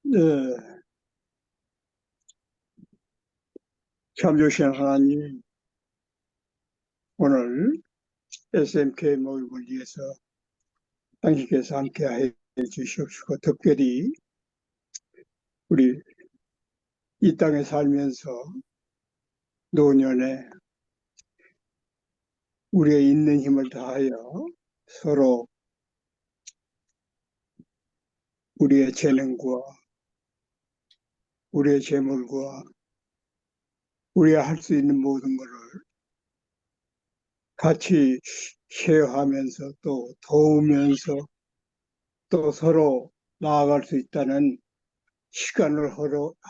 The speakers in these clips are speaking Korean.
네, 참 좋으신 하나님, 오늘 SMK 모임을 위해서 당신께서 함께 해 주시옵시고, 특별히 우리 이 땅에 살면서 노년에 우리의 있는 힘을 다하여 서로 우리의 재능과 우리의 재물과 우리가 할 수 있는 모든 것을 같이 쉐어하면서 또 도우면서 또 서로 나아갈 수 있다는 시간을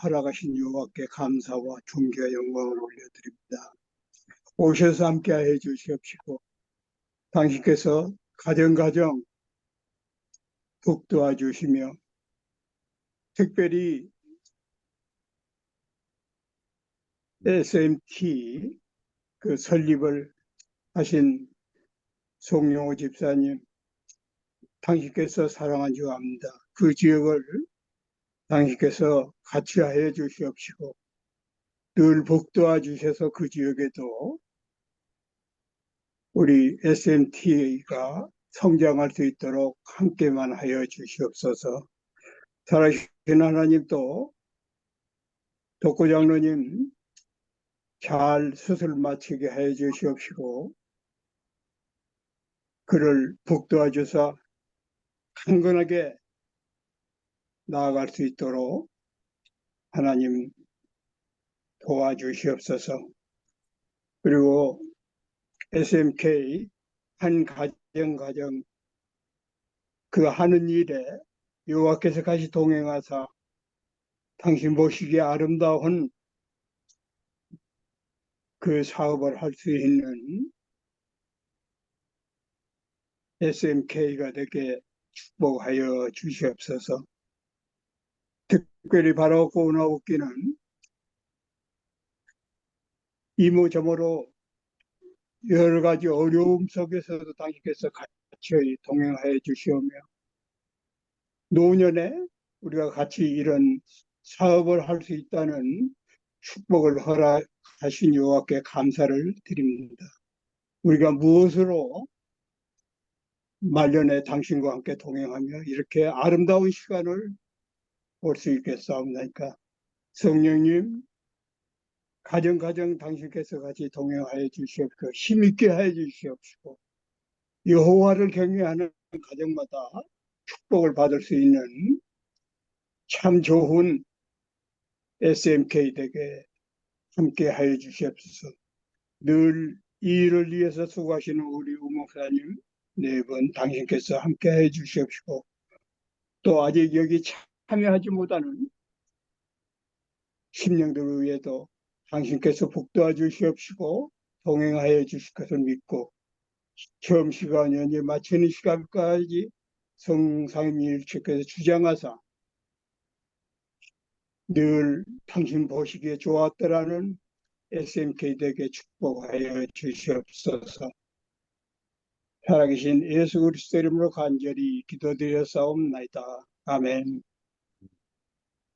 허락하신 여호와께 감사와 존귀와 영광을 올려드립니다. 오셔서 함께해 주시옵시고 당신께서 가정가정 북도와 주시며 특별히 SMT 그 설립을 하신 송영호 집사님, 당신께서 사랑한 줄 압니다. 그 지역을 당신께서 같이 하여 주시옵시고 늘 북도와 주셔서 그 지역에도 우리 SMT가 성장할 수 있도록 함께만 하여 주시옵소서. 살아계신 하나님, 또 덕구 장로님 잘 수술 마치게 해 주시옵시고 그를 북도와 주사 강건하게 나아갈 수 있도록 하나님 도와주시옵소서. 그리고 SMK 한 가정 그 하는 일에 여호와께서 같이 동행하사 당신 보시기에 아름다운 그 사업을 할 수 있는 SMK가 되게 축복하여 주시옵소서. 특별히 바라옵고 원하옵기는 이모저모로 여러 가지 어려움 속에서도 당신께서 같이 동행하여 주시오며 노년에 우리가 같이 이런 사업을 할 수 있다는 축복을 허락하신 여호와께 감사를 드립니다. 우리가 무엇으로 말년에 당신과 함께 동행하며 이렇게 아름다운 시간을 볼 수 있겠사옵나이까. 성령님, 가정 당신께서 같이 동행하여 주시옵고 힘있게 하여 주시옵시고 여호와를 경외하는 가정마다 축복을 받을 수 있는 참 좋은 SMK 되게 함께 하여 주시옵소서. 늘 이 일을 위해서 수고하시는 우리 우목사님 네 분 당신께서 함께 해 주시옵시고 또 아직 여기 참여하지 못하는 심령들을 위해도 당신께서 복도와 주시옵시고 동행하여 주실 것을 믿고 시험 시간 연재 마치는 시간까지 성상인 일체께서 주장하사 늘 당신 보시기에 좋았더라는 SMK 에게 축복하여 주시옵소서. 살아계신 예수 그리스도 이름으로 간절히 기도드렸사옵나이다. 아멘.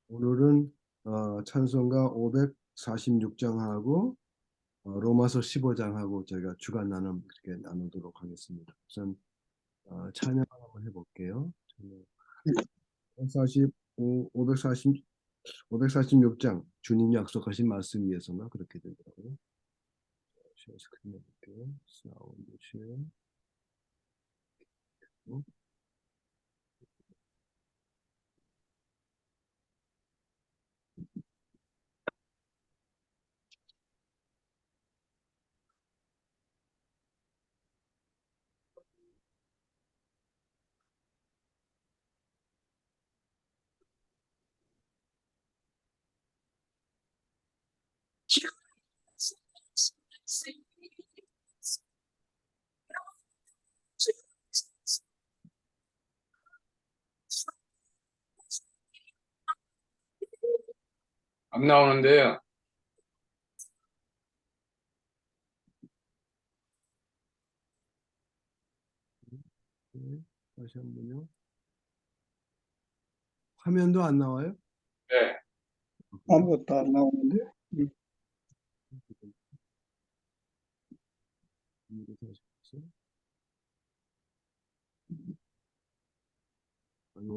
오늘은 찬송가 546장하고 로마서 15장하고 저희가 주간 나눔 그렇게 나누도록 하겠습니다. 우선 찬양 한번 해볼게요. 545, 546장 주님이 약속하신 말씀 위해서만 그렇게 되더라고요. 스크린 해볼게요. 사운드 쉐어. 안 나오는데. 다시 한 번요. 화면도 안 나와요? 네. 아무것도 안 나오는데.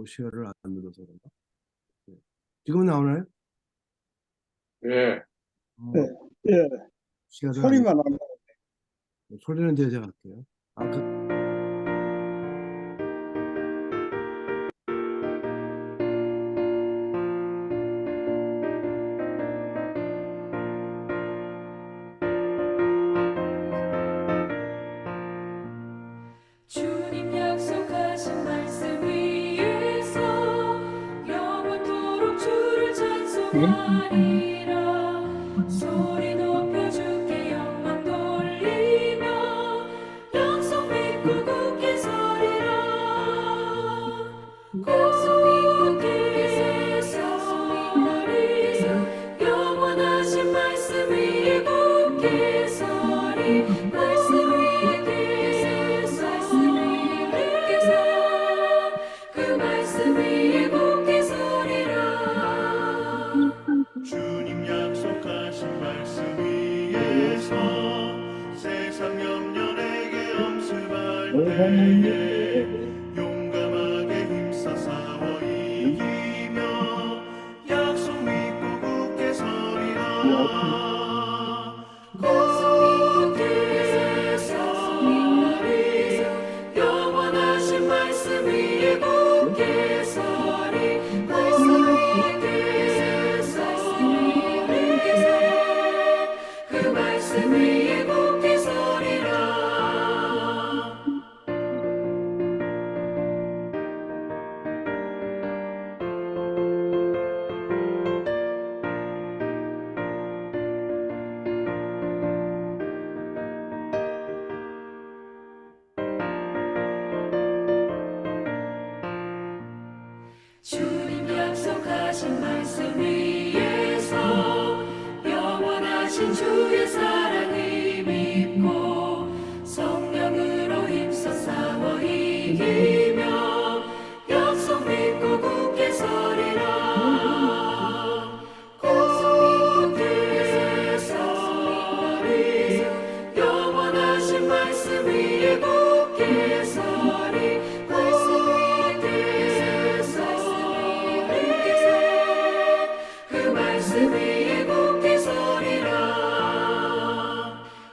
시어를 안 눌러서 그런가? 네. 지금은 나오나요? 예. 네. 예, 시어를 소리만 안 나오고. 소리는 제가 할게요. 아까 주님 약속하신 말씀 위에서 영원토록 주를 찬송하리라. 소리 높여 주께 영광 돌리며 약속 믿고 굳게 서리라. 굳게 서리라. 영원하신 말씀 위에 굳게 서리. 말씀 위에 그 말씀 위에 굳게 서리라. 주님 약속하신 말씀 위에서 세상 염려에게 엄습할 때에 용감하게 힘써 싸워 이기며 약속 믿고 굳게 서리라. 굳게 서리라. 영원하신 말씀 위에 굳게 서리. 말씀 위에 그 말씀 위에 굳게 서리라. 주님 약속하신 말씀 위에서 영원하신 주의 사랑을 믿고 성령으로 힘써 싸워 이기며 약속 믿고 굳게 서리라. 굳게 서리. 영원하신 말씀 위에 굳게 서리. 말씀 위에 그 말씀 위에 굳게 서리라.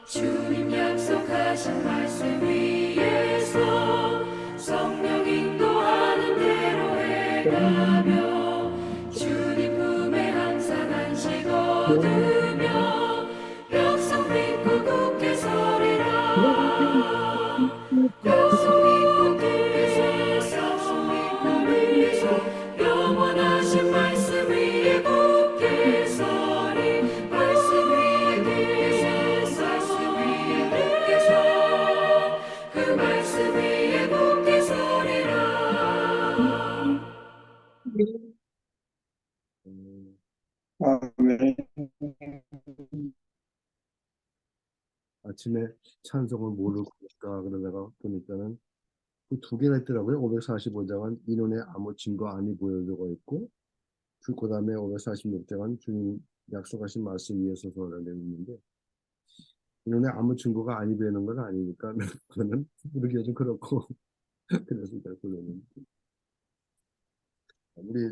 주님 약속하신 말씀 위에서 성령 인도하는 대로 해가며 주님 품에 항상 안식 얻으며 약속 믿고 굳게 서리라. 약속 믿고 굳게 서리라. 영원하신 말씀 위에 굳게 서리. 말씀 위에 굳게 서. 그 말씀 위에 굳게 서리라. 아멘. 아침에 찬송을 뭐를 부를까 그러다가 보니까는 그 두 개가 있더라고요. 545장은 인혼의 아무 증거 아니 보여주고 있고 그 다음에 546장은 주님 약속하신 말씀 위에 서서라고 되어 있는데 인혼의 아무 증거가 아니 보이는 건 아니니까 그거는 부르기가 좀 그렇고 그래서 잘 불렀는데 우리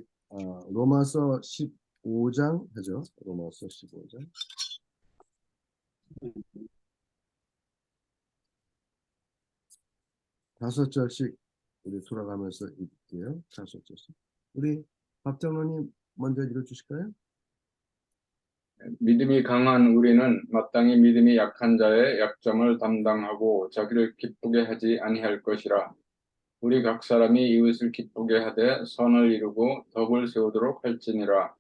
로마서 15장 하죠. 로마서 15장 다섯 절씩 우리 돌아가면서 읽게요. 다섯 절씩. 우리 박 장로님 먼저 읽어주실까요? 믿음이 강한 우리는 마땅히 믿음이 약한 자의 약점을 담당하고 자기를 기쁘게 하지 아니할 것이라. 우리 각 사람이 이웃을 기쁘게 하되 선을 이루고 덕을 세우도록 할지니라.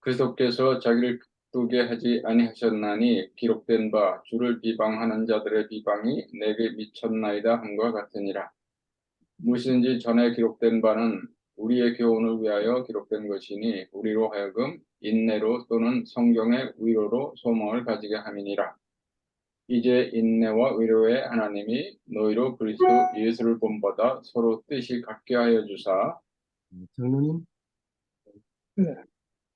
그리스도께서 자기를 기쁘게 하지 아니하셨나니 기록된 바 주를 비방하는 자들의 비방이 내게 미쳤나이다 함과 같으니라. 무엇이든지 전에 기록된 바는 우리의 교훈을 위하여 기록된 것이니 우리로 하여금 인내로 또는 성경의 위로로 소망을 가지게 함이니라. 이제 인내와 위로의 하나님이 너희로 그리스도 예수를 본받아 서로 뜻이 같게 하여 주사 장로님. 네.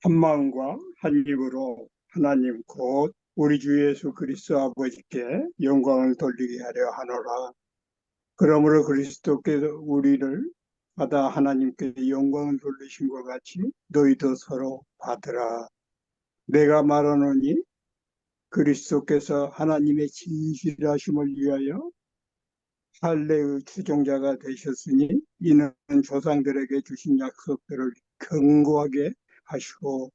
한 마음과 한 입으로 하나님 곧 우리 주 예수 그리스도 아버지께 영광을 돌리게 하려 하노라. 그러므로 그리스도께서 우리를 받아 하나님께 영광을 돌리신 것 같이 너희도 서로 받으라. 내가 말하노니 그리스도께서 하나님의 진실하심을 위하여 할례의 추종자가 되셨으니 이는 조상들에게 주신 약속들을 견고하게 하시고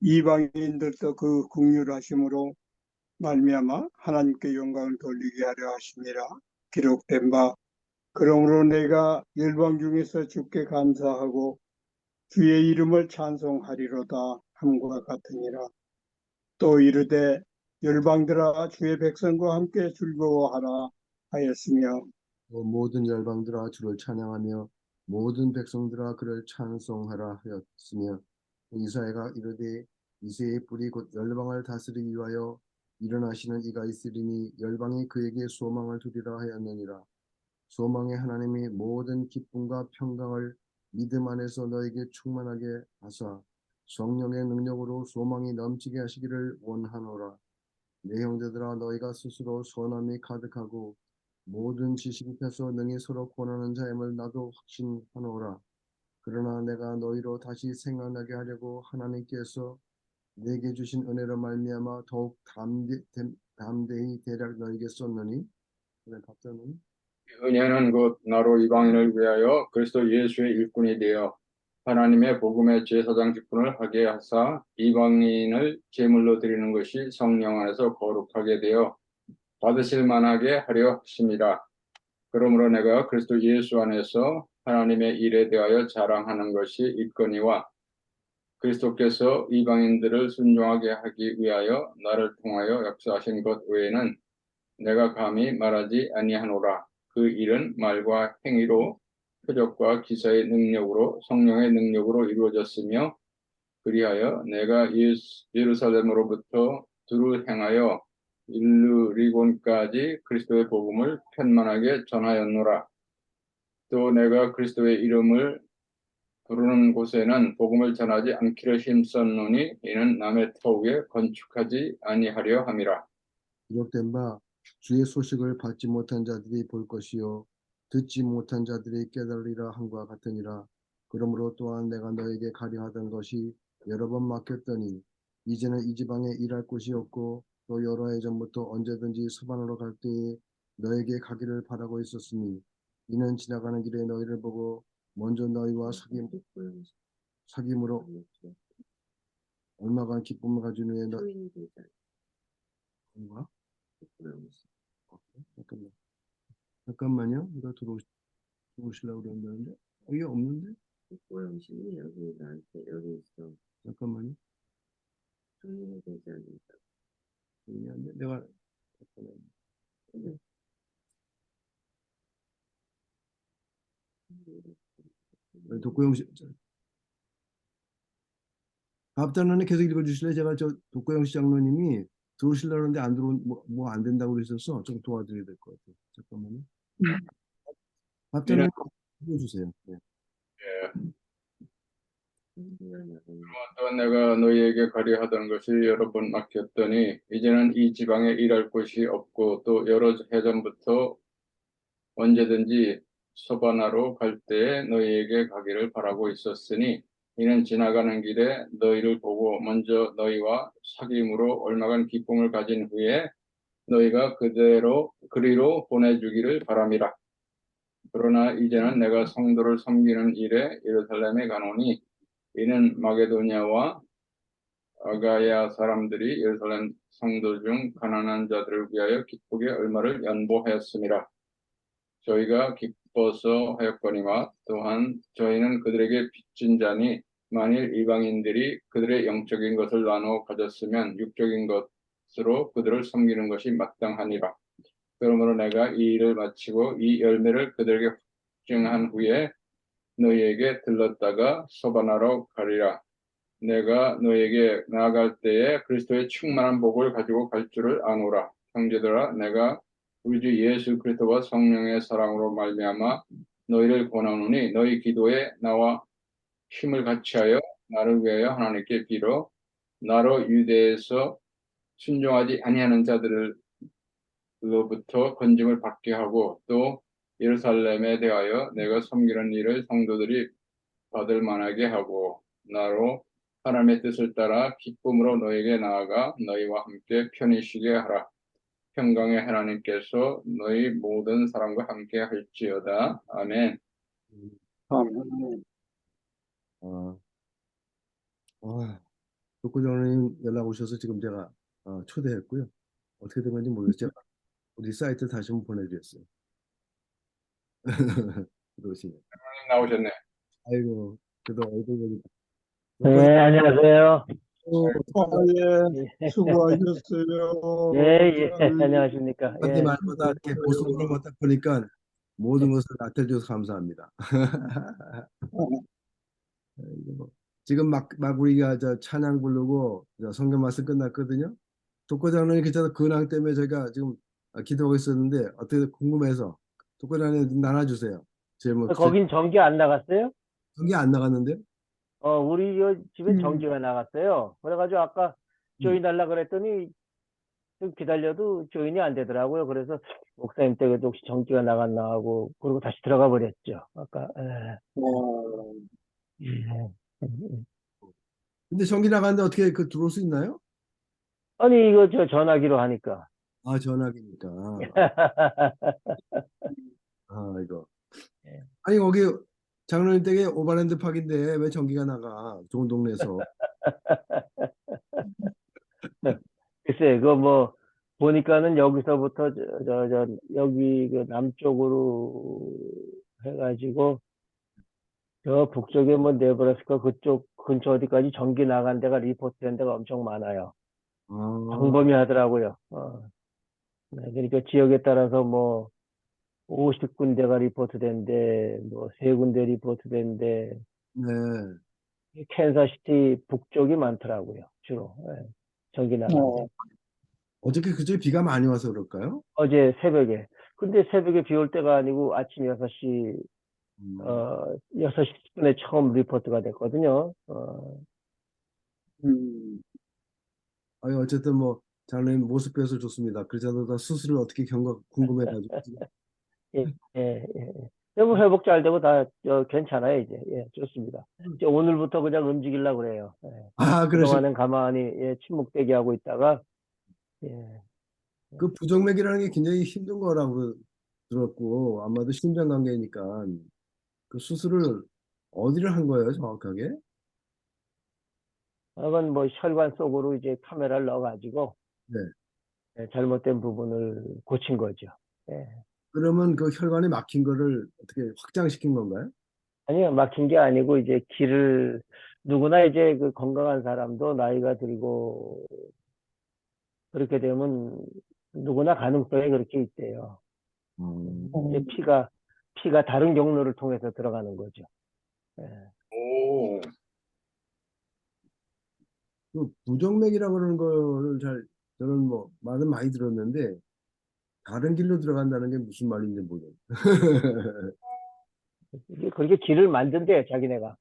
이방인들도 그 긍휼하심으로 말미암아 하나님께 영광을 돌리게 하려 하심이라 기록된 바. 그러므로 내가 열방 중에서 주께 감사하고 주의 이름을 찬송하리로다 함과 같으니라. 또 이르되 열방들아 주의 백성과 함께 즐거워하라 하였으며 모든 열방들아 주를 찬양하며 모든 백성들아 그를 찬송하라 하였으며 이사야가 이르되 이새의 뿔이 곧 열방을 다스리기 위하여 일어나시는 이가 있으리니 열방이 그에게 소망을 두리라 하였느니라. 소망의 하나님이 모든 기쁨과 평강을 믿음 안에서 너에게 충만하게 하사 성령의 능력으로 소망이 넘치게 하시기를 원하노라. 내 형제들아 너희가 스스로 선함이 가득하고 모든 지식이 펴서 능히 서로 권하는 자임을 나도 확신하노라. 그러나 내가 너희로 다시 생각나게 하려고 하나님께서 내게 주신 은혜로 말미암아 더욱 담대히 대략 너희에게 썼느니. 그래 답변은 은혜는 곧 나로 이방인을 위하여 그리스도 예수의 일꾼이 되어 하나님의 복음의 제사장 직분을 하게 하사 이방인을 제물로 드리는 것이 성령 안에서 거룩하게 되어 받으실 만하게 하려 하심이라. 그러므로 내가 그리스도 예수 안에서 하나님의 일에 대하여 자랑하는 것이 있거니와 그리스도께서 이방인들을 순종하게 하기 위하여 나를 통하여 역사하신 것 외에는 내가 감히 말하지 아니하노라. 그 일은 말과 행위로 표적과 기사의 능력으로 성령의 능력으로 이루어졌으며 그리하여 내가 예루살렘으로부터 두루 행하여 일르리곤까지 그리스도의 복음을 편만하게 전하였노라. 또 내가 그리스도의 이름을 부르는 곳에는 복음을 전하지 않기를 힘썼노니 이는 남의 터우에 건축하지 아니하려 함이라. 기록된 바 주의 소식을 받지 못한 자들이 볼 것이요 듣지 못한 자들이 깨달으리라 함과 같으니라. 그러므로 또한 내가 너에게 가리하던 것이 여러 번 막혔더니 이제는 이 지방에 일할 곳이 없고 또 여러 해 전부터 언제든지 서반으로 갈 때에 너에게 가기를 바라고 있었으니 이는 지나가는 길에 너희를 보고 먼저 너희와 사귐으로 얼마간 기쁨을 가진 후에 너희가 잠깐만요. 이거 들어오시려고 그랬는데 여기 없는데? 영신이 여기 나한테 여기 있어. 잠깐만요. 성인이 되지 않는다. 미안해. 내가 잠깐만요. 독고영 씨 답변은 계속 읽어주실래요? 제가 저 독고영 씨 장로님이 들어오시려고 하는데 안 들어온 뭐 안 된다고 그러셔서 좀 도와드려야 될 것 같아요. 잠깐만요. 답변은 읽어주세요. 네. 또 내가 너희에게 가리하던 것이 여러 번 막혔더니 이제는 이 지방에 일할 곳이 없고 또 여러 해 전부터 언제든지 서바나로 갈 때에 너희에게 가기를 바라고 있었으니 이는 지나가는 길에 너희를 보고 먼저 너희와 사귐으로 얼마간 기쁨을 가진 후에 너희가 그리로 보내주기를 바람이라. 그러나 이제는 내가 성도를 섬기는 일에 예루살렘에 가노니 이는 마게도냐와 아가야 사람들이 예루살렘 성도 중 가난한 자들을 위하여 기쁘게 얼마를 연보하였음이라. 저희가 기뻐서 하였거니와 또한 저희는 그들에게 빚진 자니 만일 이방인들이 그들의 영적인 것을 나누어 가졌으면 육적인 것으로 그들을 섬기는 것이 마땅하니라. 그러므로 내가 이 일을 마치고 이 열매를 그들에게 확증한 후에 너희에게 들렀다가 서바나로 가리라. 내가 너희에게 나아갈 때에 그리스도의 충만한 복을 가지고 갈 줄을 아노라. 형제들아, 내가 우리 주 예수 그리스도와 성령의 사랑으로 말미암아 너희를 권하노니 너희 기도에 나와 힘을 같이하여 나를 위하여 하나님께 빌어 나로 유대에서 순종하지 아니하는 자들로부터 건짐을 받게 하고 또 예루살렘에 대하여 내가 섬기는 일을 성도들이 받을 만하게 하고 나로 하나님의 뜻을 따라 기쁨으로 너에게 나아가 너희와 함께 편히 쉬게 하라. 평강의 하나님께서 너희 모든 사람과 함께 할지어다. 아멘. 아멘. 아, 독고장로님 연락 오셔서 지금 제가 초대했고요. 어떻게 된 건지 모르겠어요. 우리 사이트 다시 한번 보내드렸어요. 들어오시네. 나오셨네. 아이고, 그래도 얼굴이 네, 안녕하세요. 예, 수고하셨어요. 예, 안녕하십니까. 한마디 예. 말보다 이렇게 모습으로 갖다 보니까 모든 것을 나타줘서 감사합니다. 아이고, 지금 막 우리가 저 찬양 부르고 성경 말씀 끝났거든요. 독고장로님 그저 근황 때문에 저희가 지금 기도하고 있었는데 어떻게 궁금해서 독고장로님 나눠주세요. 거긴 전기 안 나갔어요? 전기 안 나갔는데요? 우리 집엔 전기가 나갔어요. 그래가지고 아까 조인 하려고 그랬더니 좀 기다려도 조인이 안 되더라고요. 그래서 목사님 댁에도 혹시 전기가 나갔나 하고 그리고 다시 들어가 버렸죠. 아까. 근데 전기 나갔는데 어떻게 들어올 수 있나요? 아니 이거 저 전화기로 하니까. 전화기니까. 이거. 예. 아니 거기 장로님 댁에 오버랜드 팍인데 왜 전기가 나가? 좋은 동네에서. 글쎄, 그거 뭐, 보니까는 여기서부터, 여기 그 남쪽으로 해가지고, 저 북쪽에 뭐, 네브라스카 그쪽 근처 어디까지 전기 나간 데가 리포트 된 데가 엄청 많아요. 광범위하더라고요. 네, 그러니까 지역에 따라서 뭐, 50군데가 리포트 된데, 뭐, 3군데 리포트 된데, 네. 캔사시티 북쪽이 많더라고요, 주로. 예, 전기 나간 데. 어저께 그쪽에 비가 많이 와서 그럴까요? 어제 새벽에. 근데 새벽에 비 올 때가 아니고 아침 6시, 6시 10분에 처음 리포트가 됐거든요. 아니 어쨌든 뭐 장로님 모습 뵈서 좋습니다. 그러자도 수술을 어떻게 궁금해가지고. 예, 예, 예. 회복 잘 되고 다 괜찮아요, 이제. 예, 좋습니다. 이제 오늘부터 그냥 움직이려고 그래요. 예. 그러시. 그동안은 가만히 침묵되게 하고 있다가, 예. 그 부정맥이라는 게 굉장히 힘든 거라고 들었고 아마도 심장관계니까 그 수술을 어디를 한 거예요, 정확하게? 그건 뭐 혈관 속으로 이제 카메라를 넣어가지고, 네. 예, 잘못된 부분을 고친 거죠. 예. 그러면 그 혈관이 막힌 거를 어떻게 확장시킨 건가요? 아니요, 막힌 게 아니고, 이제 길을, 누구나 이제 그 건강한 사람도 나이가 들고, 그렇게 되면 누구나 가능성이 그렇게 있대요. 이제 피가 다른 경로를 통해서 들어가는 거죠. 예. 오, 그 부정맥이라고 그러는 거를 저는 뭐 말은 많이 들었는데 다른 길로 들어간다는 게 무슨 말인지 모르겠어요. 이게 그렇게 길을 만든대요, 자기네가.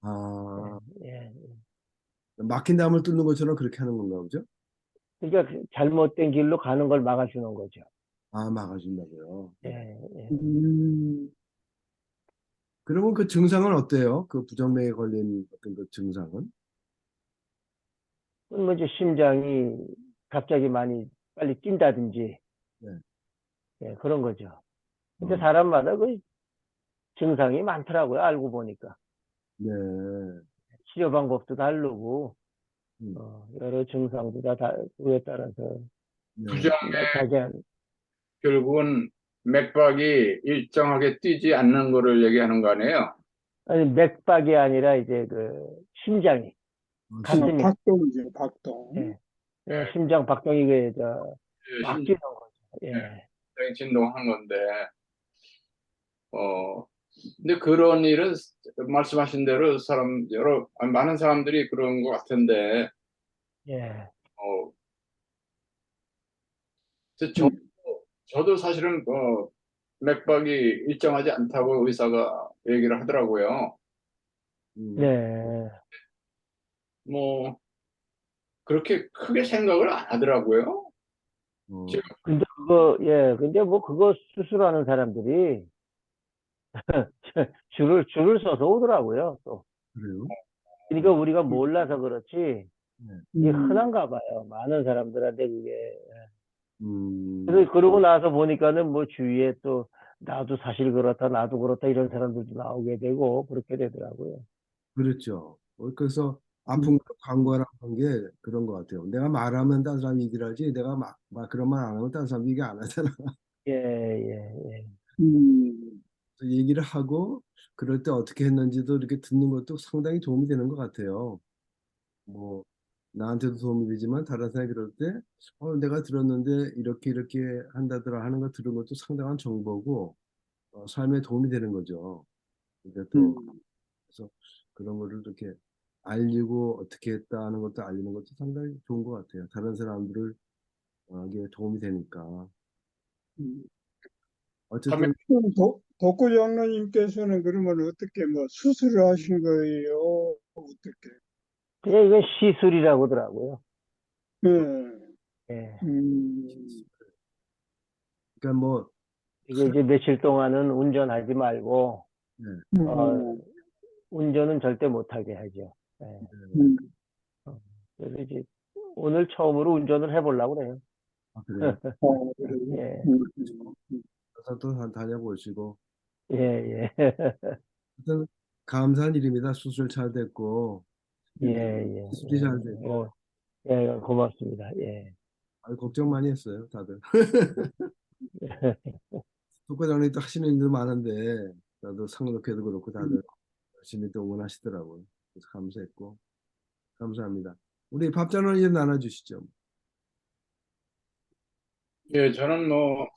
아, 예. 막힌 담을 뚫는 것처럼 그렇게 하는 건가 보죠? 그러니까 그 잘못된 길로 가는 걸 막아주는 거죠. 막아준다고요. 예, 예. 그러면 그 증상은 어때요? 그 부정맥에 걸린 어떤 그 증상은? 뭐 이제 심장이 갑자기 많이 빨리 뛴다든지, 네. 예, 그런 거죠. 근데 사람마다 그 증상이 많더라고요, 알고 보니까. 네. 치료 방법도 다르고, 음. 여러 증상도 그에 따라서 네. 부정맥 결국은 맥박이 일정하게 뛰지 않는 거를 얘기하는 거 아니에요? 아니, 맥박이 아니라 이제 그 심장이, 가슴이, 박동이죠, 박동. 예, 심장 박동이 막 심장 뛰는 거죠. 예. 진동하는 건데, 근데 그런 일은 말씀하신 대로 많은 사람들이 그런 것 같은데, 예. 저도 사실은 맥박이 일정하지 않다고 의사가 얘기를 하더라고요. 네. 뭐 그렇게 크게 생각을 안 하더라고요. 어, 근데 뭐 그거 수술하는 사람들이 줄을 서서 오더라고요, 또. 그래요? 그러니까 우리가 몰라서 그렇지, 네. 이게 흔한가 봐요. 많은 사람들한테 그게. 음, 그래서 그러고 나서 보니까는 뭐 주위에 또 나도 사실 그렇다, 나도 그렇다 이런 사람들도 나오게 되고 그렇게 되더라고요. 그렇죠. 그래서 아픈 거 광고하는 게 그런 것 같아요. 내가 말하면 다른 사람이 얘기를 하지, 내가 막 그런 말 안 하면 다른 사람이 얘기 안 하잖아. 예, 예, 예. 그래서 얘기를 하고, 그럴 때 어떻게 했는지도 이렇게 듣는 것도 상당히 도움이 되는 것 같아요. 뭐, 나한테도 도움이 되지만, 다른 사람이 그럴 때, 내가 들었는데, 이렇게 한다더라 하는 거 들은 것도 상당한 정보고, 삶에 도움이 되는 거죠. 근데 또, 그래서 그런 거를 이렇게 알리고 어떻게 했다 하는 것도 알리는 것도 상당히 좋은 것 같아요. 다른 사람들을 이게 도움이 되니까. 참에 어쨌든 그럼 독고 장로님께서는 그러면 어떻게 뭐 수술을 하신 거예요? 어떻게? 그냥 이건 시술이라고 하더라고요. 네. 예. 그러니까 뭐 이게 이제 며칠 동안은 운전하지 말고, 네, 어, 운전은 절대 못하게 하죠. 예. 음. 그래서 이제 오늘 처음으로 운전을 해보려고 그래요. 그래요. 그래요? 예, 그래서 또 다녀보시고. 예, 예. 하여튼 감사한 일입니다. 수술 잘 됐고 예, 예, 수술이 잘 되고 예, 고맙습니다. 예. 걱정 많이 했어요, 다들. 독과장님 또 하시는 일도 많은데 나도 상록회도 그렇고 다들 열심히 또 응원하시더라고요. 그래서 감사했고 감사합니다. 우리 밥잔을 이제 나눠주시죠. 예, 저는 뭐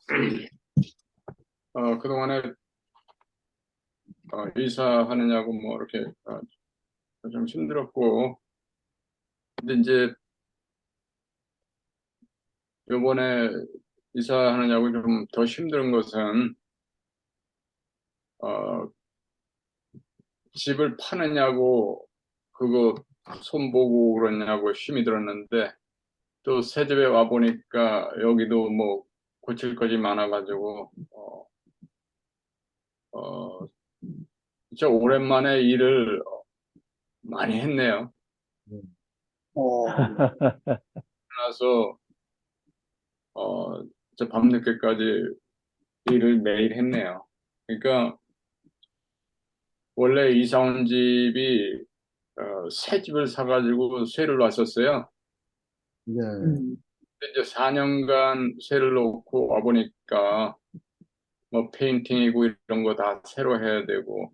그동안에 이사하느냐고 뭐 이렇게 좀 힘들었고, 근데 이제 요번에 이사하느냐고 좀 더 힘든 것은 어, 집을 파느냐고 그거 손보고 그러냐고 힘이 들었는데, 또 새 집에 와 보니까 여기도 뭐 고칠 것이 많아가지고 어, 진짜 오랜만에 일을 많이 했네요. 네. 그래서 저 밤늦게까지 일을 매일 했네요. 그러니까 원래 이사 온 집이 새 집을 사가지고 세를 놨었어요. 네. 근데 이제 4년간 세를 놓고 와보니까 뭐 페인팅이고 이런 거 다 새로 해야 되고,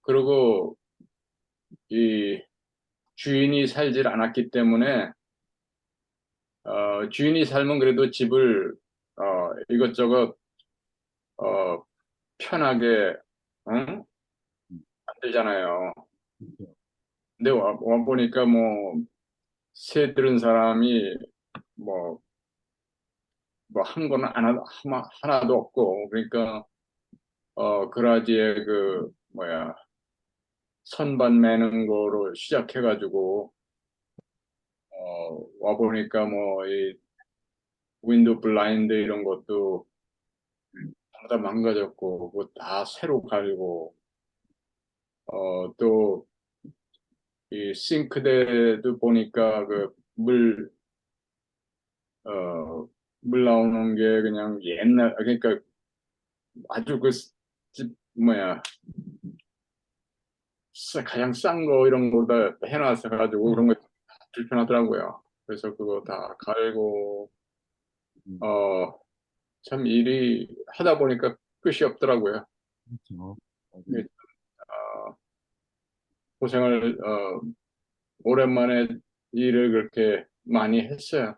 그리고 이 주인이 살질 않았기 때문에 주인이 살면 그래도 집을 이것저것 어, 편하게 응? 만들잖아요. 근데 와 보니까 뭐 새 들은 사람이 뭐 한 거는 하나도 없고, 그러니까 그라지에 그 뭐야 선반 매는 거로 시작해가지고 와 보니까 뭐 이 윈도우 블라인드 이런 것도 다 망가졌고 그거 다 새로 갈고 또 이 싱크대도 보니까 그 물 나오는 게 그냥 옛날 그러니까 아주 그 집 뭐야 가장 싼 거 이런 거다 해놨어 가지고 그런 거 불편하더라고요. 그래서 그거 다 갈고 참 일이 하다 보니까 끝이 없더라고요. 그렇죠. 예, 고생을 오랜만에 일을 그렇게 많이 했어요.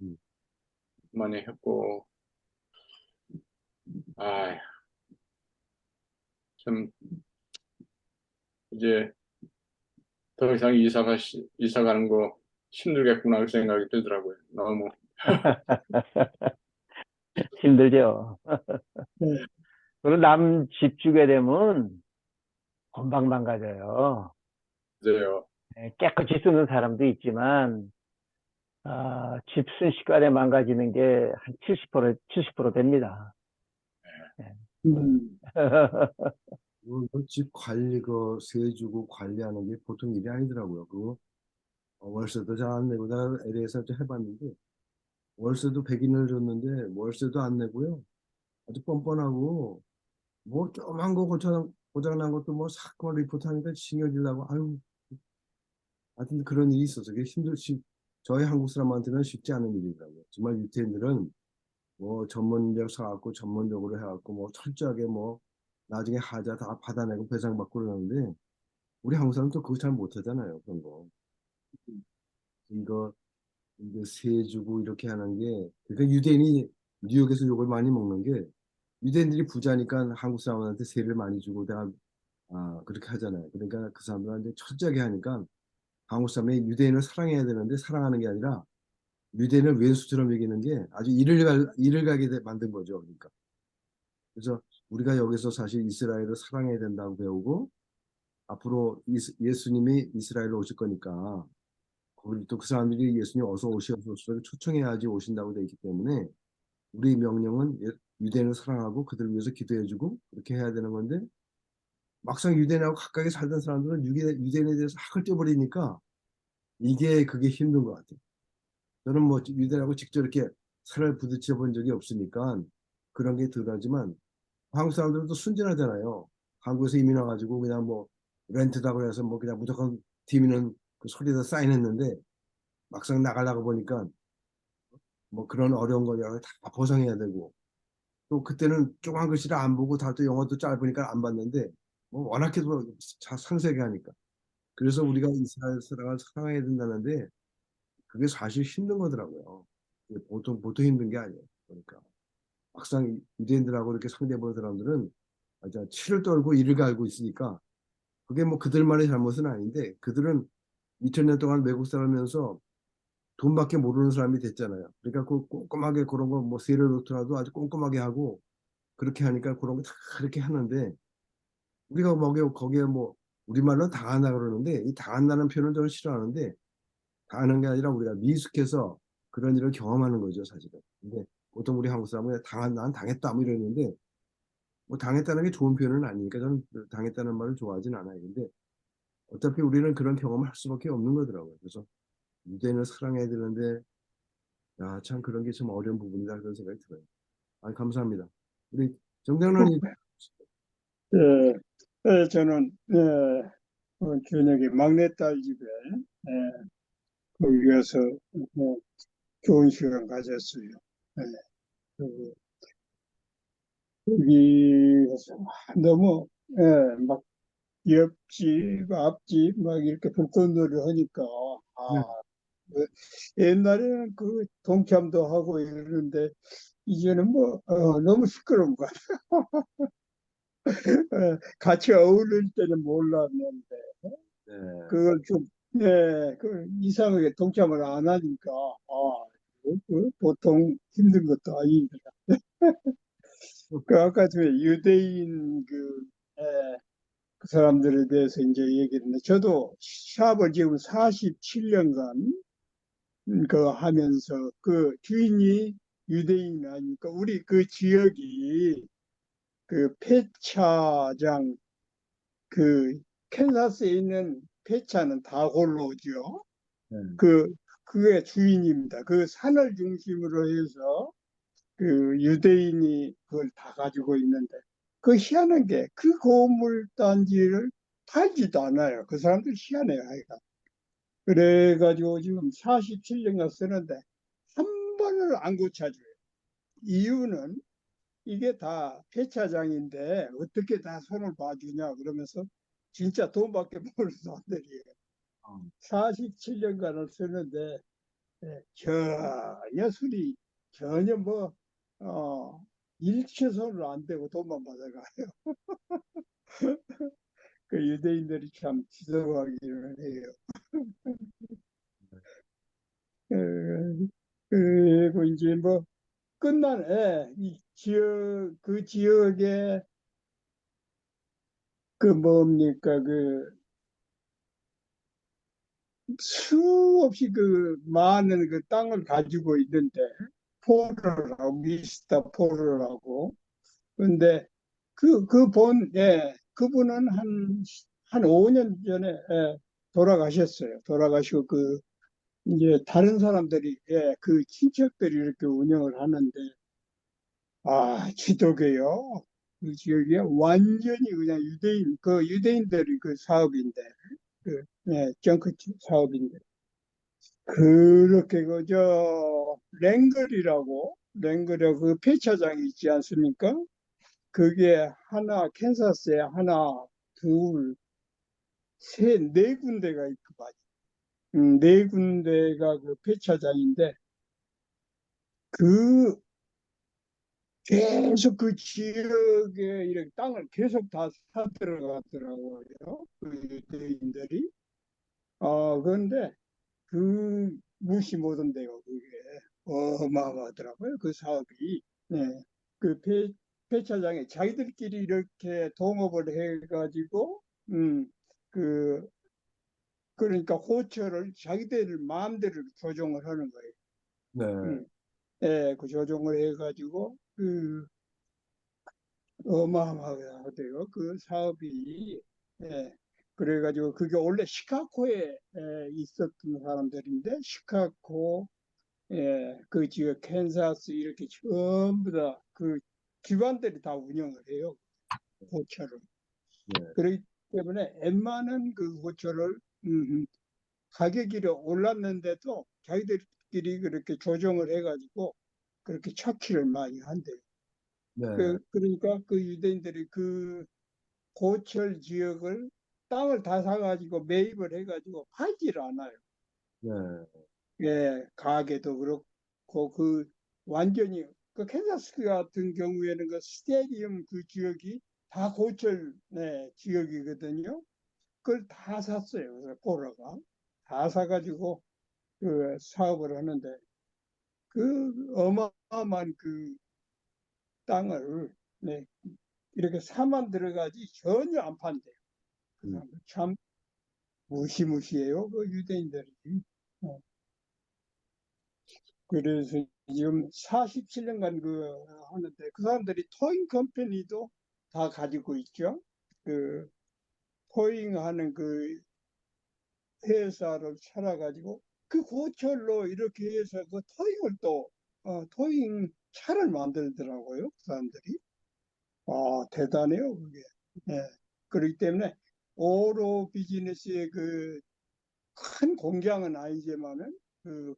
음. 많이 했고 아, 참 이제 더 이상 이사 가는 거 힘들겠구나 그 생각이 들더라고요. 너무 힘들죠. 네. 그리고 남 집 주게 되면 금방 망가져요. 이제요. 깨끗이 쓰는 사람도 있지만, 집 순식간에 망가지는 게 한 70% 됩니다. 음, 집 관리, 세 주고 관리하는 게 보통 일이 아니더라고요. 월세도 잘 안 내고, 내가 LA에서 좀 해봤는데, 월세도 100인을 줬는데, 월세도 안 내고요. 아주 뻔뻔하고, 뭐, 조그만 거 고장난 것도 뭐, 사건 리포트 하니까 신경 질라고, 아유, 하여튼 그런 일이 있어서, 그게 저희 한국 사람한테는 쉽지 않은 일이더라고요. 정말 유태인들은 뭐, 전문력 사갖고, 전문적으로 해갖고, 뭐, 철저하게 뭐, 나중에 하자 다 받아내고 배상받고 그러는데, 우리 한국 사람은 또 그거 잘 못하잖아요, 그런 거. 이거, 이제 세 주고 이렇게 하는 게, 그러니까 유대인이 뉴욕에서 욕을 많이 먹는 게, 유대인들이 부자니까 한국 사람한테 세를 많이 주고 내가 그렇게 하잖아요. 그러니까 그 사람들한테 철저하게 하니까 한국 사람이 유대인을 사랑해야 되는데 사랑하는 게 아니라 유대인을 왼수처럼 여기는 게 아주 이를 가게 만든 거죠. 그러니까. 그래서 우리가 여기서 사실 이스라엘을 사랑해야 된다고 배우고 앞으로 예수님이 이스라엘에 오실 거니까 거기 또 그 사람들이 예수님 어서 오시옵소서 초청해야지 오신다고 돼 있기 때문에 우리 명령은 유대인을 사랑하고 그들을 위해서 기도해주고 그렇게 해야 되는 건데 막상 유대인하고 가까이 살던 사람들은 유대인에 대해서 학을 떼버리니까 그게 힘든 것 같아요. 저는 뭐 유대인하고 직접 이렇게 살을 부딪혀 본 적이 없으니까 그런 게 덜하지만 한국 사람들은 또 순진하잖아요. 한국에서 이민 와가지고 그냥 뭐 렌트다고 해서 뭐 그냥 무조건 팀이는 그 소리에다 사인했는데 막상 나가려고 보니까 뭐 그런 어려운 거냐 다 보상해야 되고 또 그때는 조그만 글씨를 안 보고 다 또 영어도 짧으니까 안 봤는데 뭐 워낙해도 상세하게 하니까 그래서 우리가 이스라엘 사랑을 사랑해야 된다는데 그게 사실 힘든 거더라고요. 보통 힘든 게 아니에요. 그러니까 막상 유대인들하고 이렇게 상대해 보는 사람들은 아주 치를 떨고 이를 갈고 있으니까 그게 뭐 그들만의 잘못은 아닌데 그들은 2000년 동안 외국 살면서 돈밖에 모르는 사람이 됐잖아요. 그러니까 그 꼼꼼하게 그런 거 뭐 세를 놓더라도 아주 꼼꼼하게 하고 그렇게 하니까 그런 거 다 그렇게 하는데 우리가 뭐 거기에 뭐 우리말로 당한다 그러는데 이 당한다는 표현을 저는 싫어하는데 당하는 게 아니라 우리가 미숙해서 그런 일을 경험하는 거죠 사실은. 근데 보통 우리 한국 사람은 난 당했다 뭐 이러는데 뭐 당했다는 게 좋은 표현은 아니니까 저는 당했다는 말을 좋아하진 않아요. 근데 어차피 우리는 그런 경험을 할 수밖에 없는 거더라고요. 그래서 유대인을 사랑해야 되는데 참 그런 게 참 어려운 부분이다 그런 생각이 들어요. 감사합니다. 우리 정장로님. 예, 저는 저녁에 막내딸 집에 거기 가서 좋은 시간 가졌어요. 예, 그리고 거기에서 너무 막 옆집, 앞집 막 이렇게 불꽃놀이를 하니까 네. 그 옛날에는 그 동참도 하고 이러는데 이제는 뭐 너무 시끄러운 거야. 같이 어울릴 때는 몰랐는데 네. 그걸 좀 그 이상하게 동참을 안 하니까 보통 힘든 것도 아닙니다. 그 아까 전에 유대인 그 사람들에 대해서 이제 얘기했는데 저도 샵을 지금 47년간 그 하면서 그 주인이 유대인 아닙니까? 우리 그 지역이 그 폐차장 그 캔사스에 있는 폐차는 다 골로죠. 네. 그게 주인입니다. 그 산을 중심으로 해서 그 유대인이 그걸 다 가지고 있는데 그 희한한 게 그 건물 단지를 팔지도 않아요. 그 사람들 희한해요, 하여간. 그래가지고 지금 47년간 쓰는데 한 번을 안 고쳐줘요. 이유는 이게 다 폐차장인데 어떻게 다 손을 봐주냐 그러면서 진짜 돈밖에 모르는 사람들이에요. 어, 47년간을 쓰는데 전혀 술이 전혀 뭐 일체손으로 안 되고 돈만 받아가요. 그 유대인들이 참 지속하기는 해요. 에, 그리고 이제 뭐 끝나네. 이 지역 그 지역에 그 뭡니까 그 수없이 그 많은 그 땅을 가지고 있는데, 포로라고, 미스터 포로라고. 근데 그분은 한 5년 전에 돌아가셨어요. 돌아가시고 이제 다른 사람들이, 그 친척들이 이렇게 운영을 하는데, 지도교요. 그 지역이 완전히 그냥 유대인들이 그 사업인데, 그, 정크 사업인데. 그렇게 랭글이라고 그 폐차장이 있지 않습니까? 그게 캔사스에 하나, 둘, 셋, 네 군데가 있거든요. 네 군데가 그 폐차장인데, 그 계속 그 지역에 이렇게 땅을 계속 다 사들어가더라고요. 그 유대인들이. 그런데 무시 못한대요. 그게 어마어마하더라고요. 그 사업이. 네. 그 폐차장에 자기들끼리 이렇게 동업을 해가지고, 음, 그, 그러니까 호철을 자기들 마음대로 조종을 하는 거예요. 네. 그 조종을 해가지고, 어마어마하대요. 그 사업이. 예. 그래가지고 그게 원래 시카고에 있었던 사람들인데, 시카고, 그 지역 캔사스 이렇게 전부 다 그 기관들이 다 운영을 해요. 호철을. 네. 그렇기 때문에 웬만한 그 호철을 가격이 올랐는데도 자기들끼리 그렇게 조정을 해가지고 그렇게 착취를 많이 한대요. 네. 그러니까 그 유대인들이 그 고철 지역을 땅을 다 사가지고 매입을 해가지고 팔지를 않아요. 네. 가게도 그렇고 완전히 그 캔자스 같은 경우에는 그 스테디움 그 지역이 다 고철 지역이거든요. 그걸 다 샀어요. 그래서 포로가 다 사가지고 그 사업을 하는데 그 어마어마한 그 땅을 이렇게 사만 들어가지 전혀 안 판대요. 그 사람들 참 무시무시해요. 그 유대인들이. 어, 그래서 지금 47년간 하는데 그 사람들이 토잉 컴퍼니도 다 가지고 있죠. 그 토잉 하는 그 회사를 차려가지고 그 고철로 이렇게 해서 그 토잉을 토잉 차를 만들더라고요. 그 사람들이. 대단해요, 그게. 예. 그렇기 때문에 오로 비즈니스의 그 큰 공장은 아니지만은 그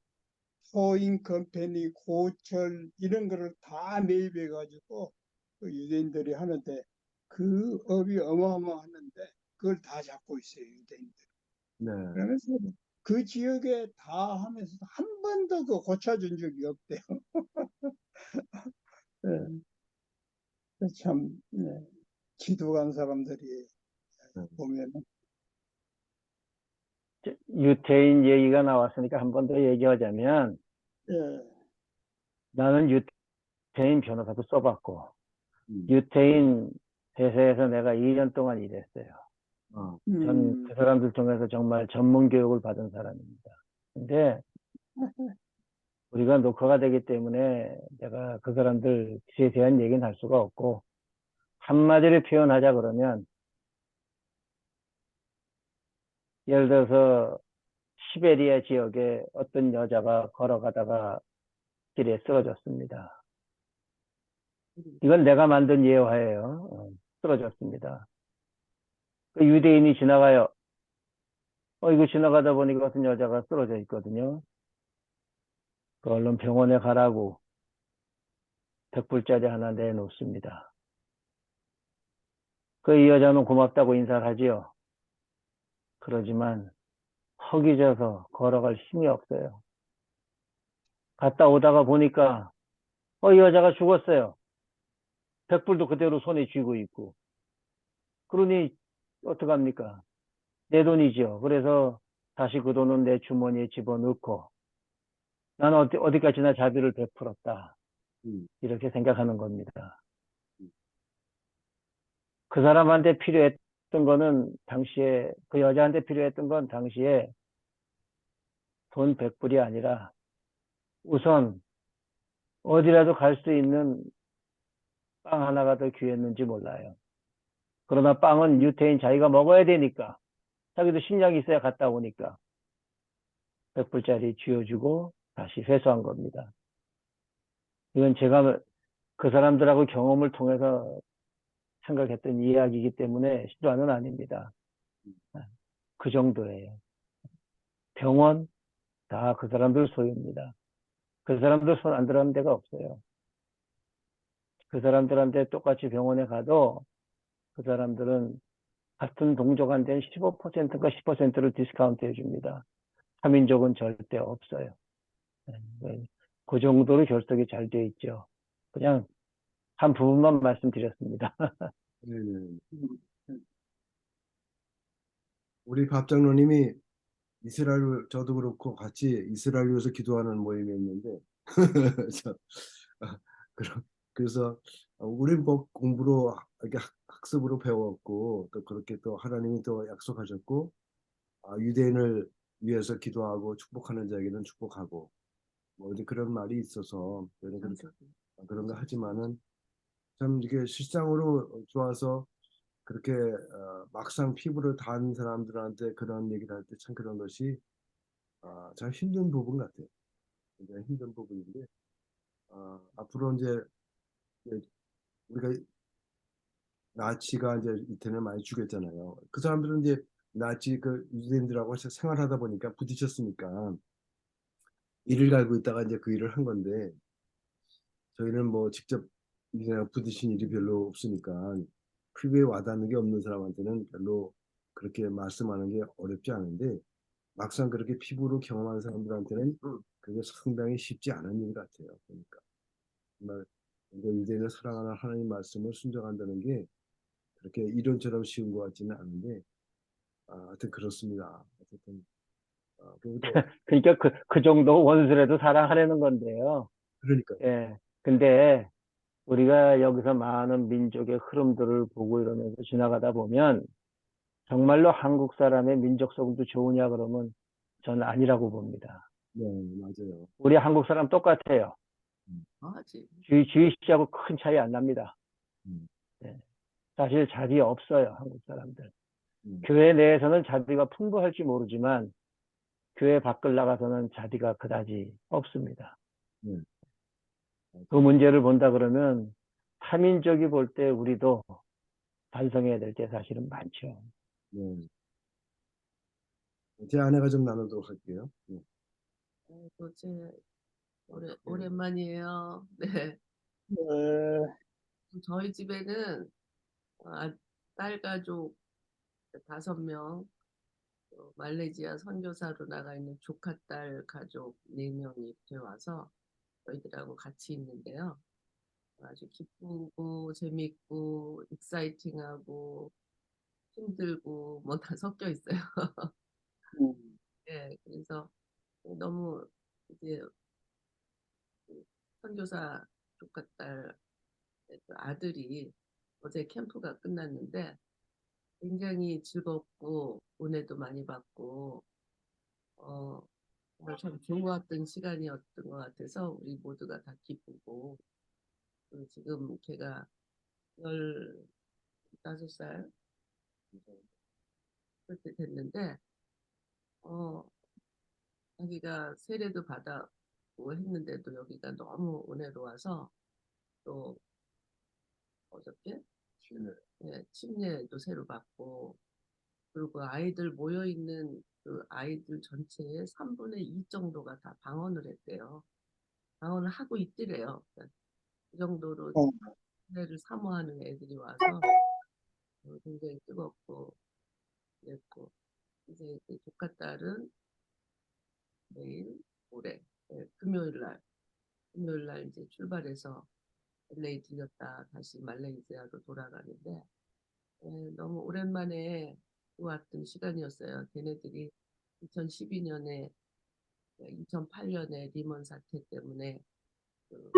소인 컴퍼니, 고철 이런 거를 다 매입해 가지고 그 유대인들이 하는데 그 업이 어마어마하는데 그걸 다 잡고 있어요, 유대인들. 네. 그러면서 그 지역에 다 하면서 한 번도 그 고쳐준 적이 없대요. 참 지도간 사람들이 보면은 유태인 얘기가 나왔으니까 한 번 더 얘기하자면, 예, 나는 유태인 변호사도 써봤고, 음. 유태인 회사에서 내가 2년 동안 일했어요. 아, 전 그 사람들 통해서 정말 전문 교육을 받은 사람입니다. 근데 우리가 녹화가 되기 때문에 내가 그 사람들에 대한 얘기는 할 수가 없고, 한마디로 표현하자 그러면, 예를 들어서 시베리아 지역에 어떤 여자가 걸어가다가 길에 쓰러졌습니다. 이건 내가 만든 예화예요. 쓰러졌습니다. 그 유대인이 지나가요. 이거 지나가다 보니까 어떤 여자가 쓰러져 있거든요. 그 얼른 병원에 가라고 100불짜리 하나 내놓습니다. 이 여자는 고맙다고 인사를 하지요. 그러지만 허기져서 걸어갈 힘이 없어요. 갔다 오다가 보니까 이 여자가 죽었어요. 100불도 그대로 손에 쥐고 있고. 그러니 어떡합니까? 내 돈이죠. 그래서 다시 그 돈은 내 주머니에 집어넣고 나는 어디까지나 자비를 베풀었다. 이렇게 생각하는 겁니다. 그 사람한테 필요했던 거는 그 여자한테 필요했던 건 당시에 돈 100불이 아니라 우선 어디라도 갈 수 있는 빵 하나가 더 귀했는지 몰라요. 그러나 빵은 유태인 자기가 먹어야 되니까, 자기도 식량이 있어야 갔다 오니까 100불짜리 쥐어주고 다시 회수한 겁니다. 이건 제가 그 사람들하고 경험을 통해서 생각했던 이야기이기 때문에 실화는 아닙니다. 그 정도예요. 병원 다 그 사람들 소유입니다. 그 사람들 손 안 들어가는 데가 없어요. 그 사람들한테 똑같이 병원에 가도 그 사람들은 같은 동조가 된 15%가 10%를 디스카운트 해줍니다. 3인족은 절대 없어요. 그 정도로 결석이 잘 돼 있죠. 그냥 한 부분만 말씀드렸습니다. 네, 네. 음, 우리 갑장로님이 이스라엘 저도 그렇고 같이 이스라엘 위해서 기도하는 모임이었는데 저, 아, 그래서 우리 뭐 공부로 이렇게 학습으로 배웠고 또 그렇게 또 하나님이 또 약속하셨고 유대인을 위해서 기도하고 축복하는 자에게는 축복하고 뭐 이제 그런 말이 있어서 저는 그렇게 그런 거 하지만은 참 이게 실상으로 좋아서 그렇게 막상 피부를 단 사람들한테 그런 얘기를 할 때 참 그런 것이 참 힘든 부분 같아요. 굉장히 힘든 부분인데 앞으로 이제 우리가 나치가 이제 이태원을 많이 죽였잖아요. 그 사람들은 이제 나치 그 유대인들하고 생활하다 보니까 부딪혔으니까 이를 갈고 있다가 이제 그 일을 한 건데 저희는 뭐 직접 유대인하고 부딪힌 일이 별로 없으니까 피부에 와닿는 게 없는 사람한테는 별로 그렇게 말씀하는 게 어렵지 않은데 막상 그렇게 피부로 경험한 사람들한테는 그게 상당히 쉽지 않은 일 같아요. 그러니까 정말 우리가 유대인을 사랑하는 하나님 말씀을 순종한다는 게 그렇게 이론처럼 쉬운 것 같지는 않은데 하여튼 그렇습니다. 어쨌든 그것도 그러니까 그 정도 원수라도 사랑하려는 건데요. 그러니까요. 예. 근데 우리가 여기서 많은 민족의 흐름들을 보고 이러면서 지나가다 보면 정말로 한국 사람의 민족성도 좋으냐 그러면 저는 아니라고 봅니다. 네, 맞아요. 우리 한국 사람 똑같아요. 하지. 주의 씨하고 큰 차이 안 납니다. 음, 예. 사실 자비 없어요, 한국 사람들. 음, 교회 내에서는 자비가 풍부할지 모르지만 교회 밖을 나가서는 자비가 그다지 없습니다. 네, 그 문제를 본다 그러면 타민족이 볼 때 우리도 반성해야 될 게 사실은 많죠. 네. 제 아내가 좀 나누도록 할게요. 네. 아이고, 오랜만이에요. 네. 어, 저희 집에는 딸 가족 5명, 말레이시아 선교사로 나가 있는 조카 딸 가족 4명이 이렇게 와서 저희들하고 같이 있는데요. 아주 기쁘고 재밌고 익사이팅하고 힘들고 뭐 다 섞여 있어요. 음, 네, 그래서 너무 이제 선교사 조카 딸 아들이 어제 캠프가 끝났는데 굉장히 즐겁고 은혜도 많이 받고 어, 정말 참 좋았던 시간이었던 것 같아서 우리 모두가 다 기쁘고 지금 걔가 15살 그렇게 됐는데 어, 자기가 세례도 받았고 했는데도 여기가 너무 은혜로워서 또 어저께 침례도 새로 받고 그리고 그 아이들 모여 있는 그 아이들 전체의 3분의 2 정도가 다 방언을 했대요. 방언을 하고 있더래요. 그러니까 그 정도로 어, 은혜를 사모하는 애들이 와서 굉장히 뜨겁고 그랬고 이제 그 조카 딸은 내일 모레 금요일 날 이제 출발해서 LA 들렸다 다시 말레이시아로 돌아가는데 너무 오랜만에 왔던 시간이었어요. 걔네들이 2012년에 2008년에 리먼 사태 때문에 그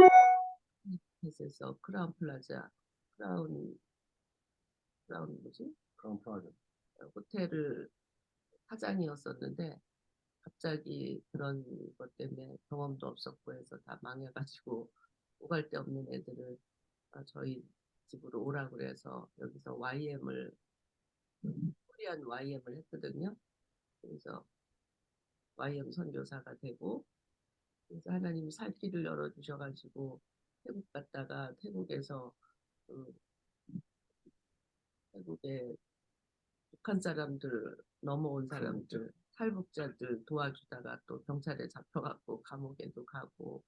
햇에서 크라운 플라자 크라운 뭐지? 그럼 프라자. 호텔을 사장이었었는데 갑자기 그런 것 때문에 경험도 없었고 해서 다 망해가지고 오갈 데 없는 애들을 저희 집으로 오라고 그래서 여기서 YM을 코리안 YM을 했거든요. 그래서 YM 선교사가 되고 그래서 하나님이 살 길을 열어주셔가지고 태국 갔다가 태국에서 그 태국에 북한 사람들 넘어온 사람들 탈북자들 도와주다가 또 경찰에 잡혀갖고 감옥에도 가고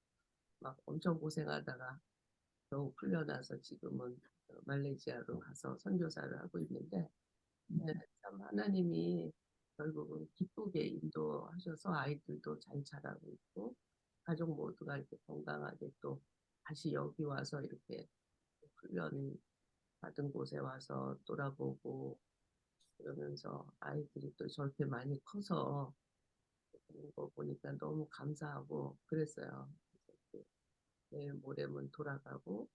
막 엄청 고생하다가 겨우 풀려나서 지금은 말레이시아로 가서 선교사를 하고 있는데 네, 참 하나님이 결국은 기쁘게 인도하셔서 아이들도 잘 자라고 있고 가족 모두가 이렇게 건강하게 또 다시 여기 와서 이렇게 훈련 받은 곳에 와서 돌아보고 그러면서 아이들이 또 저렇게 많이 커서 그런 거 보니까 너무 감사하고 그랬어요. 그래서 내일 모레면 돌아가고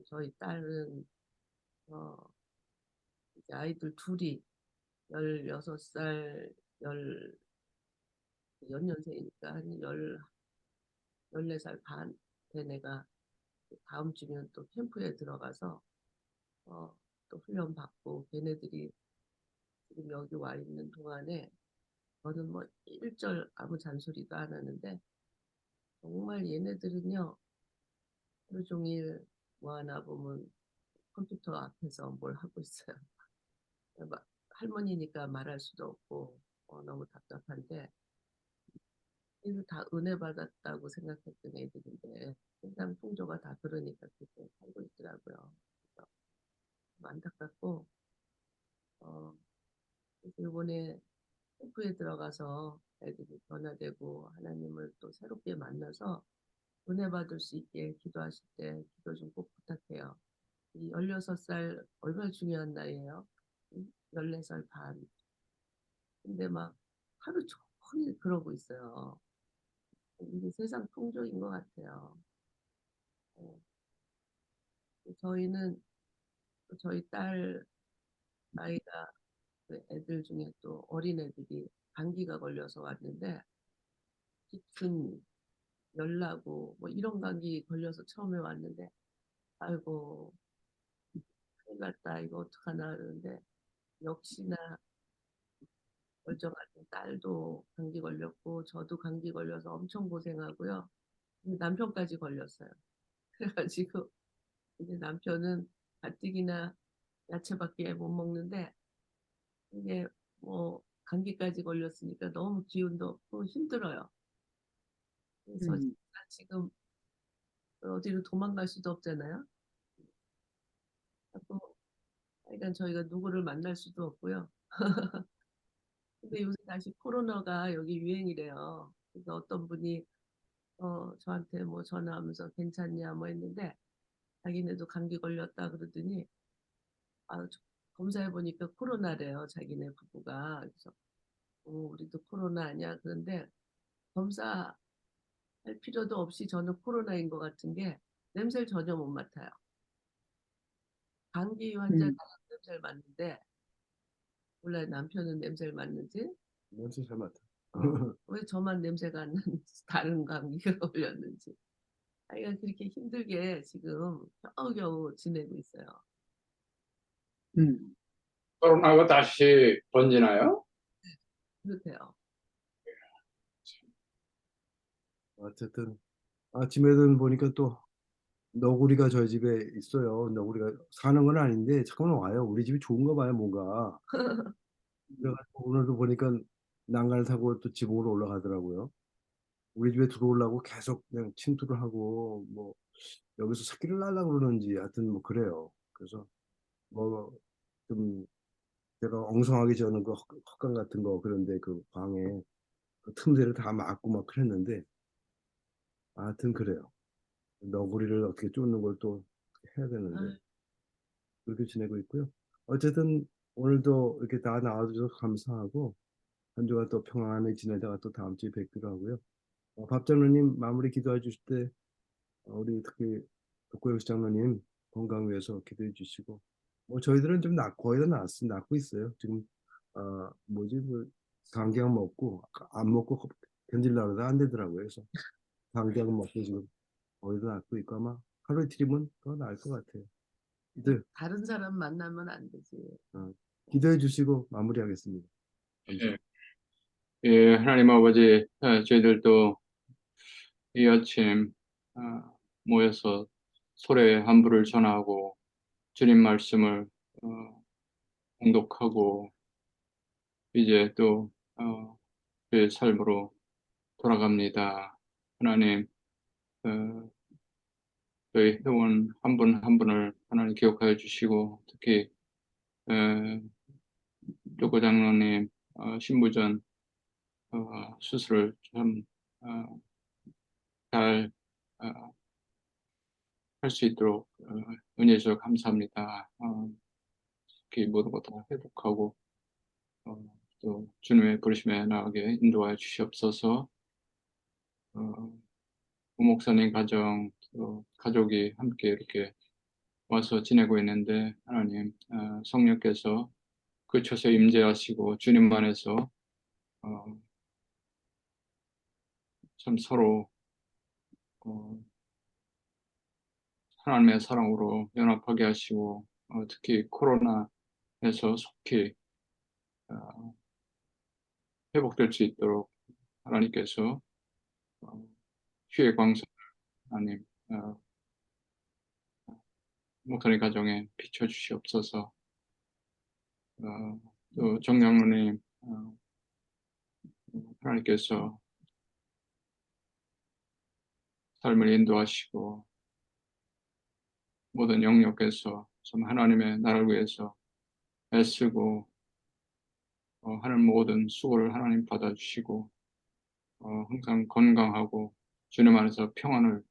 저희 딸은 어, 이제 아이들 둘이 16살, 연년생이니까 한 14살 반 된 애가 다음 주면 또 캠프에 들어가서 또 훈련 받고 걔네들이 지금 여기 와 있는 동안에 저는 뭐 일절 아무 잔소리도 안 하는데 정말 얘네들은요 하루 종일 뭐 하나 보면 컴퓨터 앞에서 뭘 하고 있어요. 막 할머니니까 말할 수도 없고 너무 답답한데 이거 다 은혜 받았다고 생각했던 애들인데 세상 풍조가 다 그러니까 그렇게 살고 있더라고요. 그래서 좀 안타깝고 그래서 이번에 캠프에 들어가서 애들이 변화되고 하나님을 또 새롭게 만나서 은혜 받을 수 있게 기도하실 때 기도 좀 꼭 부탁해요. 이 16살 얼마나 중요한 나이예요. 14살 반. 근데 막 하루 종일 그러고 있어요. 이게 세상 풍조인 것 같아요. 어, 저희는 저희 딸 아이가 그 애들 중에 또 어린 애들이 감기가 걸려서 왔는데 기침, 열나고 뭐 이런 감기 걸려서 처음에 왔는데 아이고 큰일 났다 이거 어떡하나 그러는데 역시나 멀쩡한 딸도 감기 걸렸고 저도 감기 걸려서 엄청 고생하고요. 남편까지 걸렸어요. 그래가지고 이제 남편은 가뜩이나 야채밖에 못 먹는데 이게 뭐 감기까지 걸렸으니까 너무 기운도 없고 힘들어요. 그래서 음, 지금 어디로 도망갈 수도 없잖아요. 또 그러니까 저희가 누구를 만날 수도 없고요. 근데 요새 다시 코로나가 여기 유행이래요. 그래서 어떤 분이 저한테 뭐 전화하면서 괜찮냐 뭐 했는데 자기네도 감기 걸렸다 그러더니 검사해 보니까 코로나래요. 자기네 부부가. 그래서 우리도 코로나 아니야. 그런데 검사할 필요도 없이 저는 코로나인 것 같은 게 냄새를 전혀 못 맡아요. 감기 환자가 음, 냄새를 맡는데 몰라요. 남편은 냄새를 맡는지 냄새 잘 맡아. 왜 저만 냄새가 안 나는지 다른 감기가 걸렸는지 아이가 그렇게 힘들게 지금 겨우겨우 지내고 있어요. 음. 코로나가 다시 번지나요? 그렇대요. 어쨌든 아침에는 보니까 또 너구리가 저희 집에 있어요. 너구리가 사는 건 아닌데 잠깐 와요. 우리 집이 좋은가 봐요, 뭔가. 그래가지고 오늘도 보니까 난간을 타고 또 지붕으로 올라가더라고요. 우리 집에 들어오려고 계속 그냥 침투를 하고 뭐 여기서 새끼를 날라고 그러는지 하여튼 뭐 그래요. 그래서 뭐 좀 제가 엉성하게 저는 그 헛간 같은 거 그런데 그 방에 그 틈새를 다 막고 막 그랬는데 하여튼 그래요. 너구리를 어떻게 쫓는 걸 또 해야 되는데 아, 그렇게 지내고 있고요. 어쨌든 오늘도 이렇게 다 나와주셔서 감사하고 한 주간 또 평안하게 지내다가 또 다음 주에 뵙기로 하고요. 밥 장로님 마무리 기도해 주실 때 우리 특히 독고영수 장로님 건강 위해서 기도해 주시고 뭐 저희들은 좀 거의 다 낫고 있어요. 지금 뭐지 뭐 감기약 먹고 안 먹고 견딜려고 하다가 안 되더라고요. 그래서 감기약 먹고 지금 어디도 낫고 있고 아마 하루 이틀이면 더 나을 것 같아요. 다른 사람 만나면 안 되지. 기도해 주시고 마무리하겠습니다. 감사합니다. 예, 하나님 아버지, 저희들도 이 아침 모여서 소례 한부를 전하고 주님 말씀을 공독하고 이제 또 저의 삶으로 돌아갑니다. 하나님, 저희 회원 한 분 한 분을 하나님 기억하여 주시고 특히 조고 장로님 신부전 수술을 참 잘 할 수 있도록 은혜 주셔서 감사합니다. 특히 모든 것 다 회복하고 또 주님의 부르심에 나가게 인도하여 주시옵소서. 우 목사님 가정 또 가족이 함께 이렇게 와서 지내고 있는데 하나님 성령께서 그쳐서 임재하시고 주님 안에서 참 서로 하나님의 사랑으로 연합하게 하시고 특히 코로나에서 속히 회복될 수 있도록 하나님께서 휴의 광선 하나님 목사님 가정에 비춰주시옵소서. 또 정장로님 하나님께서 삶을 인도하시고 모든 영역에서 참 하나님의 나라를 위해서 애쓰고 하는 모든 수고를 하나님 받아주시고 항상 건강하고 주님 안에서 평안을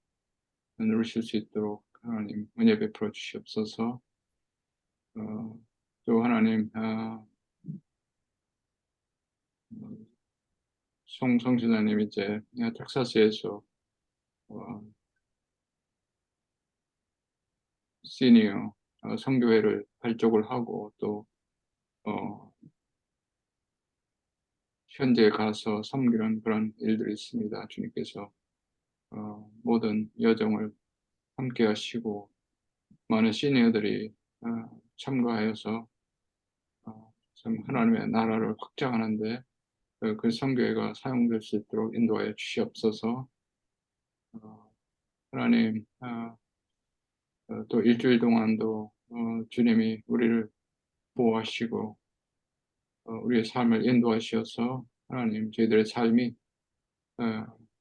누리실 수 있도록 하나님 은혜 베풀어 주시옵소서. 또 하나님 송성진아님 이제 텍사스에서 시니어 선교회를 발족을 하고 또 현지에 가서 섬기는 그런 일들이 있습니다. 주님께서 모든 여정을 함께 하시고 많은 시니어들이 참가하여서 참 하나님의 나라를 확장하는데 그 선교회가 사용될 수 있도록 인도하여 주시옵소서. 하나님 또 일주일 동안도 주님이 우리를 보호하시고 우리의 삶을 인도하셔서 하나님 저희들의 삶이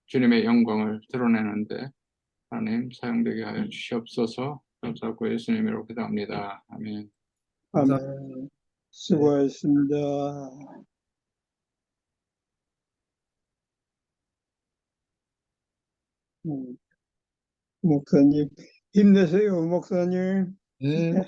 주님의 영광을 드러내는데 하나님 사용되게 하여 주시옵소서. 감사하고 예수님으로 기도합니다. 아멘. 아멘. 수고하셨습니다. 목사님, 힘내세요, 목사님. 네. 네.